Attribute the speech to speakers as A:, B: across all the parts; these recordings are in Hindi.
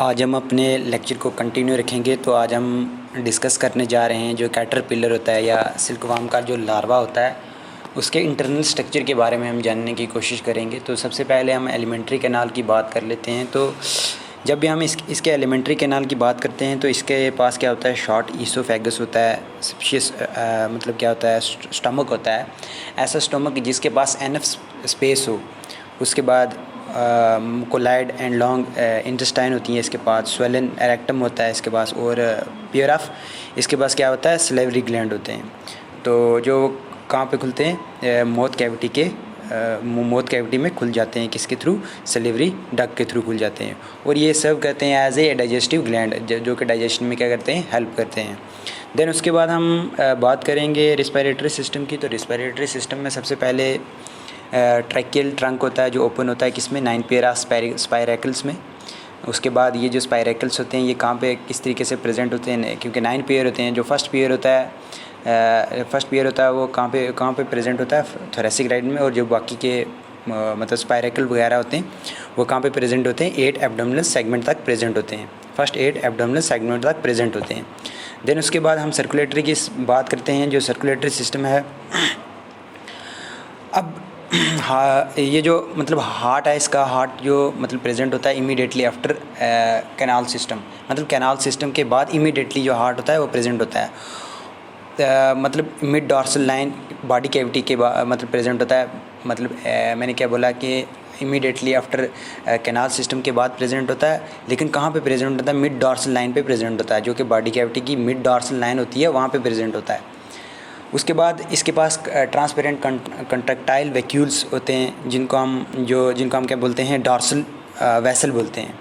A: आज हम अपने लेक्चर को कंटिन्यू रखेंगे। तो आज हम डिस्कस करने जा रहे हैं जो कैटरपिलर होता है या सिल्कवर्म का जो लार्वा होता है उसके इंटरनल स्ट्रक्चर के बारे में हम जानने की कोशिश करेंगे। तो सबसे पहले हम एलिमेंट्री कैनाल की बात कर लेते हैं। तो जब भी हम इसके एलिमेंट्री कैनाल की बात करते हैं तो इसके पास क्या होता है, शॉर्ट ईसोफेगस होता है, स्पेशियस मतलब क्या होता है, स्टमक होता है, ऐसा स्टमक जिसके पास एनफ स्पेस हो। उसके बाद कोलाइड एंड लॉन्ग इंटेस्टाइन होती हैं इसके पास, स्वेलन एरेक्टम होता है इसके पास, और पेयर ऑफ इसके पास क्या होता है, सलेवरी ग्लैंड होते हैं। तो जो कहाँ पे खुलते हैं, माउथ कैविटी में खुल जाते हैं, किसके थ्रू, सलेवरी डक्ट के थ्रू खुल जाते हैं। और ये सर्व करते हैं एज ए डाइजेस्टिव ग्लैंड, जो कि डाइजेशन में क्या करते हैं, हेल्प करते हैं। देन उसके बाद हम बात करेंगे रिस्पिरेटरी सिस्टम की। तो रिस्पिरेटरी सिस्टम में सबसे पहले ट्रैकियल ट्रंक होता है जो ओपन होता है किसमें, 9 पेयर ऑफ स्पायरेकल्स में। उसके बाद ये जो स्पायरेकल्स होते हैं ये कहाँ पे किस तरीके से प्रेजेंट होते हैं, क्योंकि 9 पेयर होते हैं। जो फर्स्ट पेयर होता है वो कहाँ पे प्रेजेंट होता है, थोरेसिक राइड में। और जो बाकी के मतलब स्पायरेकल वगैरह होते हैं वो कहाँ पे प्रेजेंट होते हैं, 8 एब्डोमिनल सेगमेंट तक प्रेजेंट होते हैं, फर्स्ट 8 एब्डोमिनल सेगमेंट तक प्रेजेंट होते हैं। देन उसके बाद हम सर्कुलेटरी की बात करते हैं। जो सर्कुलेटरी सिस्टम है, अब हाँ, ये जो मतलब हार्ट है, इसका हार्ट जो मतलब प्रेजेंट होता है इमीडिएटली आफ्टर कैनाल सिस्टम, मतलब कैनाल सिस्टम के बाद इमीडिएटली जो हार्ट होता है वो प्रेजेंट होता है। मतलब mid dorsal line body cavity के बाद मतलब प्रेजेंट होता है। मतलब मैंने क्या बोला कि इमीडिएटली आफ्टर कैनाल सिस्टम के बाद प्रेजेंट होता है, लेकिन कहाँ पे प्रेजेंट होता है, मिड डॉर्सल लाइन पे प्रेजेंट होता है, जो कि बॉडी कैविटी की मिड डॉर्सल लाइन होती है वहाँ पे प्रेजेंट होता है। उसके बाद इसके पास ट्रांसपेरेंट कंट्रैक्टाइल वैक्यूल्स होते हैं जिनको हम क्या बोलते हैं, डॉर्सल वेसल बोलते हैं।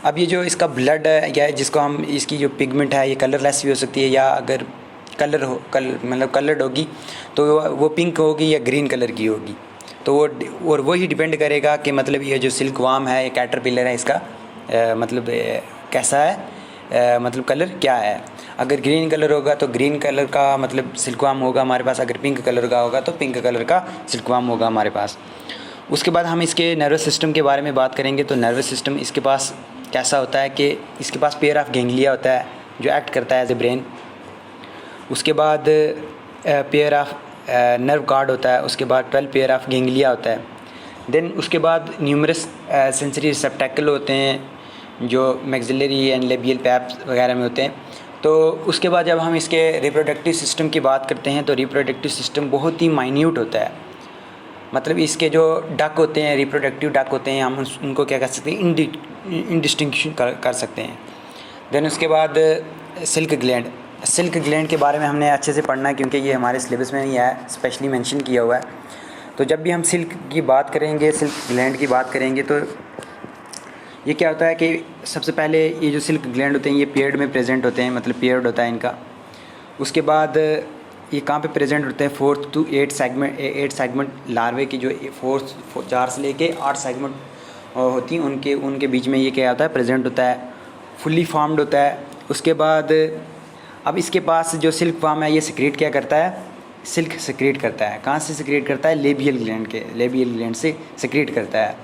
A: अब ये जो इसका ब्लड है या जिसको हम इसकी जो पिगमेंट है ये कलरलेस भी हो सकती है, या अगर मतलब कलर्ड होगी तो वो पिंक होगी या ग्रीन कलर की होगी। तो और वही डिपेंड करेगा कि मतलब ये जो सिल्कवर्म है, ये कैटरपिलर है, इसका मतलब कैसा है, मतलब कलर क्या है। अगर ग्रीन कलर होगा तो ग्रीन कलर का मतलब सिल्कवर्म होगा हमारे पास, अगर पिंक कलर का होगा तो पिंक कलर का सिल्कवर्म होगा हमारे पास। उसके बाद हम इसके नर्वस सिस्टम के बारे में बात करेंगे। तो नर्वस सिस्टम इसके पास कैसा होता है कि इसके पास पेयर ऑफ गैंग्लिया होता है जो एक्ट करता है एज ए ब्रेन। उसके बाद पेयर ऑफ नर्व कार्ड होता है। उसके बाद 12 पेयर ऑफ गैंग्लिया होता है। देन उसके बाद न्यूमरस सेंसरी रिसेप्टैकल होते हैं जो मैक्सिलरी एंड लेबियल पैप्स वगैरह में होते हैं। तो उसके बाद जब हम इसके रिप्रोडक्टिव सिस्टम की बात करते हैं तो रिप्रोडक्टिव सिस्टम बहुत ही माइन्यूट होता है। मतलब इसके जो डक होते हैं, रिप्रोडक्टिव डक होते हैं, हम उनको क्या कर सकते हैं, इंडिस्टिंक्शन कर सकते हैं। देन उसके बाद सिल्क ग्लैंड के बारे में हमने अच्छे से पढ़ना है क्योंकि ये हमारे सिलेबस में नहीं है, स्पेशली मेंशन किया हुआ है। तो जब भी हम सिल्क की बात करेंगे, सिल्क ग्लैंड की बात करेंगे, तो ये क्या होता है कि सबसे पहले ये जो सिल्क ग्लैंड होते हैं ये पेयर्ड में प्रेजेंट होते हैं, मतलब पेयर्ड होता है इनका। उसके बाद ये कहाँ पे प्रेजेंट होते हैं, 4 to 8 सेगमेंट लार्वे की जो 4 से लेके 8 सेगमेंट होती हैं उनके बीच में ये क्या होता है, प्रेजेंट होता है, फुल्ली फॉर्म्ड होता है। उसके बाद अब इसके पास जो सिल्कवर्म है ये सिक्रेट क्या करता है, सिल्क सिक्रेट करता है। कहाँ से सिक्रेट करता है, लेबियल ग्लैंड से सिक्रेट करता है,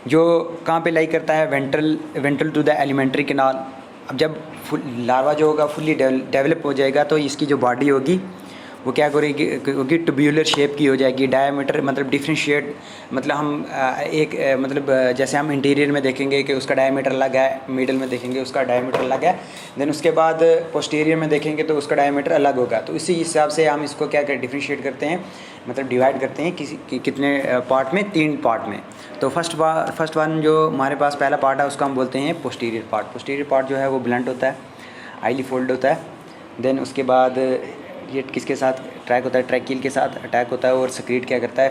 A: जो कहाँ पे लाई करता है, ventral to the alimentary canal. अब जब लार्वा जो होगा फुल्ली डेवलप हो जाएगा तो इसकी जो बॉडी होगी वो क्या होगी, ट्यूब्यूलर शेप की हो जाएगी। डायमीटर मतलब डिफरेंशिएट, मतलब हम मतलब जैसे हम इंटीरियर में देखेंगे कि उसका डायमीटर अलग है, मिडल में देखेंगे उसका डायमीटर अलग है, देन उसके बाद पोस्टीरियर में देखेंगे तो उसका डायमीटर अलग होगा। तो इसी हिसाब से हम इसको क्या डिफरेंशिएट करते हैं, मतलब डिवाइड करते हैं कितने पार्ट में, 3 पार्ट में। तो फर्स्ट वन जो हमारे पास पहला पार्ट है उसको हम बोलते हैं पोस्टीरियर पार्ट जो है वो ब्लंट होता है, हाईली फोल्ड होता है। देन उसके बाद ये किसके साथ ट्रैक होता है, ट्रैकियल के साथ अटैक होता है और सिक्रेट क्या करता है,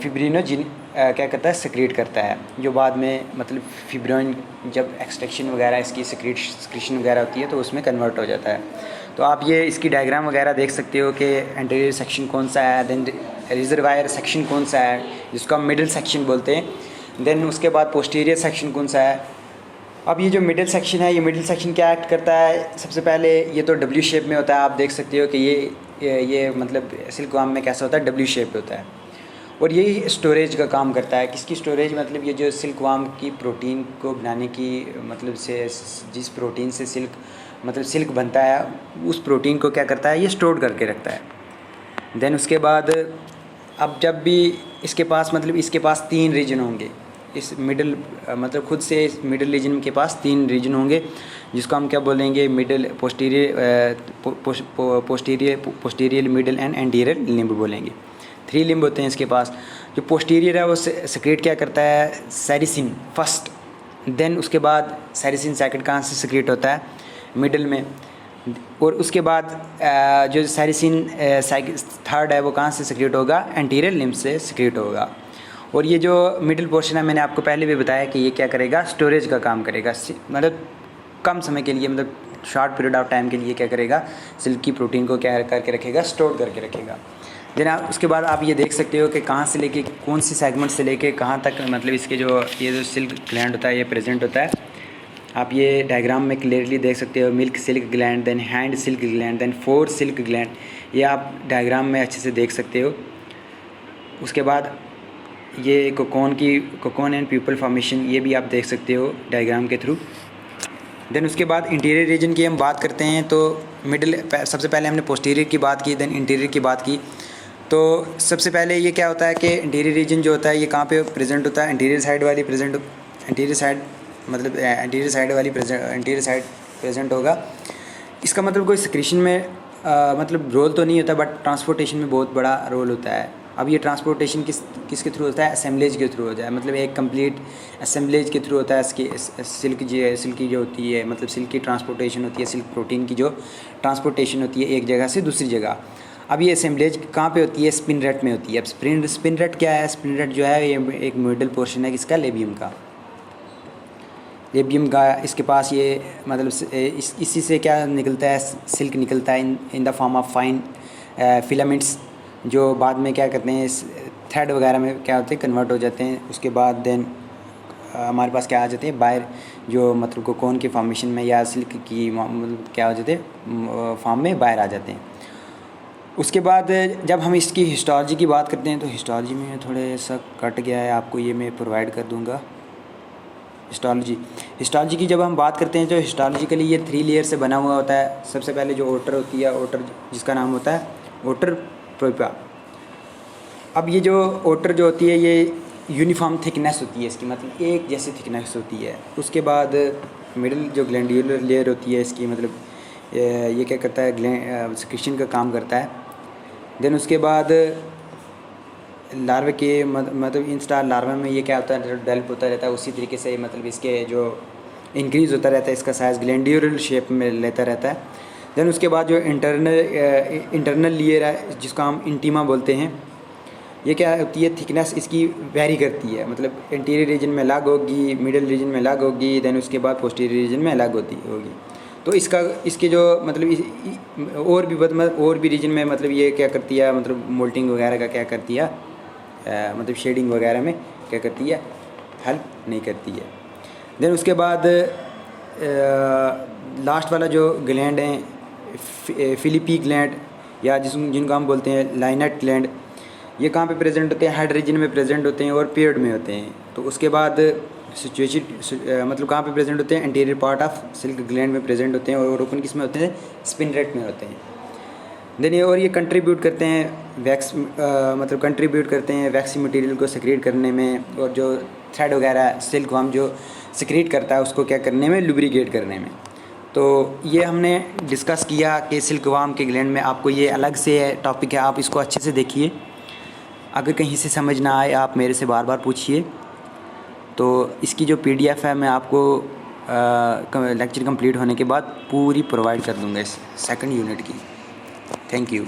A: फिब्रिनोजिन क्या करता है, सिक्रेट करता है, जो बाद में मतलब फिब्रिन जब एक्सट्रैक्शन वगैरह इसकी सिक्रीशन वगैरह होती है तो उसमें कन्वर्ट हो जाता है। तो आप ये इसकी डायग्राम वगैरह देख सकते हो कि एंटीरियर सेक्शन कौन सा है, देन रिजर्वायर सेक्शन कौन सा है जिसको हम मिडिल सेक्शन बोलते हैं, देन उसके बाद पोस्टीरियर सेक्शन कौन सा है। अब ये जो मिडिल सेक्शन है, ये मिडिल सेक्शन क्या एक्ट करता है, सबसे पहले ये तो डब्ल्यू शेप में होता है। आप देख सकते हो कि ये मतलब सिल्कवर्म में कैसा होता है, डब्ल्यू शेप होता है। और यही स्टोरेज का काम करता है। किसकी स्टोरेज, मतलब ये जो सिल्क वार्म की प्रोटीन को बनाने की मतलब से जिस प्रोटीन से सिल्क बनता है, उस प्रोटीन को क्या करता है, ये स्टोर करके रखता है। देन उसके बाद अब जब भी इसके पास 3 रीजन होंगे इस मिडल, मतलब खुद से इस मिडल रीजन के पास 3 रीजन होंगे, जिसको हम क्या बोलेंगे, middle posterior middle and anterior limb बोलेंगे। 3 लिम्ब होते हैं इसके पास। जो पोस्टीरियर है वो सेक्रेट क्या करता है, साइरिसिन फर्स्ट, देन उसके बाद साइरिसिन सेकंड कहाँ से सेक्रेट होता है, मिडल में, और उसके बाद जो साइरिसिन थर्ड है वो कहाँ से सेक्रेट होगा, एंटीरियर लिम्ब से सेक्रेट होगा। और ये जो मिडिल पोर्शन है, मैंने आपको पहले भी बताया कि ये क्या करेगा, स्टोरेज का काम करेगा। मतलब कम समय के लिए, मतलब शॉर्ट पीरियड ऑफ टाइम के लिए क्या करेगा, सिल्क की प्रोटीन को क्या करके रखेगा, स्टोर करके रखेगा। देन उसके बाद आप ये देख सकते हो कि कहाँ से लेके, कौन सी सेगमेंट से लेके कहाँ तक, मतलब इसके ये जो सिल्क ग्लैंड होता है ये प्रेजेंट होता है। आप ये डायग्राम में क्लियरली देख सकते हो, milk silk gland, then hand silk gland, then 4 silk gland, ये आप डायग्राम में अच्छे से देख सकते हो। उसके बाद ये कोकोन एंड प्यूपल फॉर्मेशन, ये भी आप देख सकते हो डायग्राम के थ्रू। देन उसके बाद इंटीरियर रीजन की हम बात करते हैं तो सबसे पहले हमने पोस्टीरियर की बात की, देन इंटीरियर की बात की। तो सबसे पहले ये क्या होता है कि इंटीरियर रीजन जो होता है ये कहाँ पे प्रेजेंट होता है, इंटीरियर साइड प्रेजेंट होगा। इसका मतलब कोई सिक्रीशन में मतलब रोल तो नहीं होता, बट ट्रांसपोर्टेशन में बहुत बड़ा रोल होता है। अब ये ट्रांसपोर्टेशन किसके थ्रू होता है, असेंबलेज के थ्रू होता है, मतलब एक कंप्लीट असेंबलेज के थ्रू होता है। इसकी सिल्क की जो होती है, मतलब सिल्क की ट्रांसपोर्टेशन होती है, सिल्क प्रोटीन की जो ट्रांसपोर्टेशन होती है एक जगह से दूसरी जगह। अब ये असेंबलेज कहाँ पे होती है, स्पिनरेट में होती है। अब स्पिनरेट क्या है, स्पिनरेट जो है ये एक मिडल पोर्शन है किसका, लेबियम का। इसके पास ये मतलब इसी से क्या निकलता है, सिल्क निकलता है in the form of fine filaments, जो बाद में क्या करते हैं, थ्रेड वगैरह में क्या होते हैं, कन्वर्ट हो जाते हैं। उसके बाद देन हमारे पास क्या आ जाते हैं, बाहर जो मतलब कोकोन की फॉर्मेशन में या सिल्क की मतलब क्या हो जाते हैं, फॉर्म में बाहर आ जाते हैं। उसके बाद जब हम इसकी हिस्टोलॉजी की बात करते हैं तो हिस्टोलॉजी में थोड़े सा कट गया है, आपको ये मैं प्रोवाइड कर दूँगा। हिस्टोलॉजी की जब हम बात करते हैं तो हिस्टोलॉजिकली ये 3 लेयर से बना हुआ होता है। सबसे पहले जो ओटर होती है, ओटर जिसका नाम होता है ओटर प्रोपा। अब ये जो ओटर जो होती है ये यूनिफॉर्म थिकनेस होती है इसकी, मतलब एक जैसी थिकनेस होती है। उसके बाद मिडिल जो ग्लैंडुलर लेयर होती है इसकी, मतलब ये क्या करता है, सिक्रीशन का काम करता है। देन उसके बाद लार्वे के मतलब इंस्टार लार्वा में ये क्या होता है, डेवलप होता रहता है उसी तरीके से, मतलब इसके जो इंक्रीज़ होता रहता है, इसका साइज़ ग्लैंडुलर शेप में लेता रहता है। देन उसके बाद जो इंटरनल लेयर है जिसको हम इंटीमा बोलते हैं, ये क्या होती है, थिकनेस इसकी वेरी करती है, मतलब इंटीरियर रीजन में अलग होगी, मिडिल रीजन में अलग होगी, देन उसके बाद पोस्टीरियर रीजन में अलग होगी। तो इसके जो मतलब और भी रीजन में मतलब ये क्या करती है, मतलब मोल्टिंग वगैरह का क्या करती है, मतलब शेडिंग वगैरह में क्या करती है, हेल्प नहीं करती है। देन उसके बाद लास्ट वाला जो ग्लैंड हैं, फिलिपी ग्लैंड या जिनको हम बोलते हैं लाइनेट ग्लैंड, ये कहाँ पे प्रेजेंट होते हैं, हेड रीजन में प्रेजेंट होते हैं और पीरियड में होते हैं। तो उसके बाद सिचुएशन मतलब कहाँ पे प्रेजेंट होते हैं, anterior part of silk gland में प्रेजेंट होते हैं और ओपन किस में होते हैं, स्पिनरेट में होते हैं। देन ये कंट्रीब्यूट करते हैं वैक्सी मटेरियल को सेक्रेट करने में, और जो थ्रेड वगैरह सिल्क वार्म जो सेक्रेट करता है उसको क्या करने में, लुब्रिकेट करने में। तो ये हमने डिस्कस किया कि सिल्क वार्म के ग्लैंड में। आपको ये अलग से टॉपिक है, आप इसको अच्छे से देखिए। अगर कहीं से समझ ना आए आप मेरे से बार बार पूछिए। तो इसकी जो PDF है मैं आपको लेक्चर कंप्लीट होने के बाद पूरी प्रोवाइड कर दूँगा इस 2nd यूनिट की। Thank you.